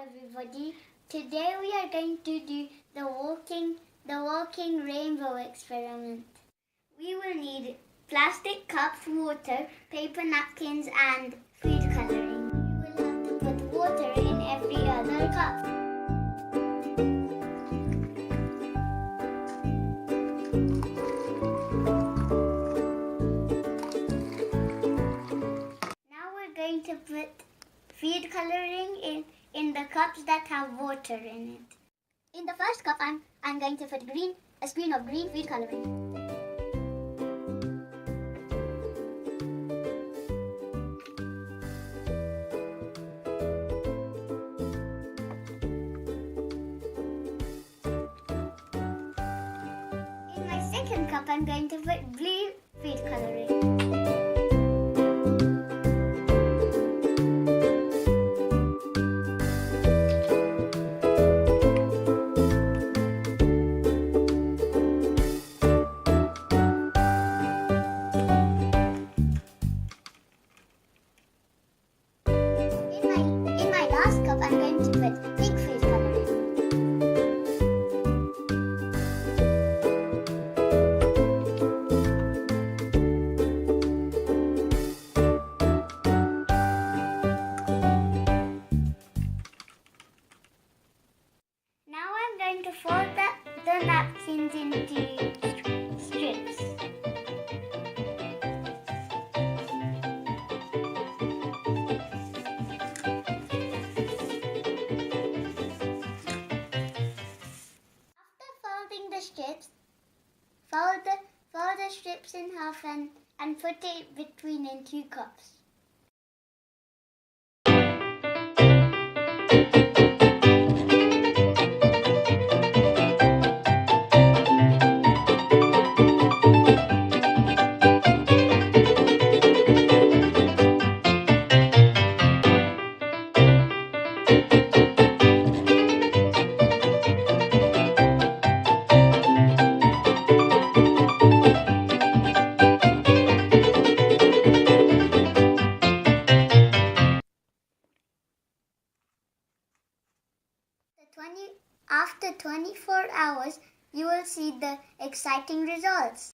everybody. Today we are going to do the walking rainbow experiment. We will need plastic cups, water, paper napkins and food coloring. We will have to put water in every other cup. Now we're going to put food coloring in the cups that have water in it. In the first cup, I'm going to put a spoon of green food coloring. In my second cup, I'm going to put blue food coloring. In my last cup, I'm going to put pink food coloring. Now I'm going to fold the napkins into strips. Folding the strips, fold the strips in half and put it between in 2 cups. After 24 hours, you will see the exciting results.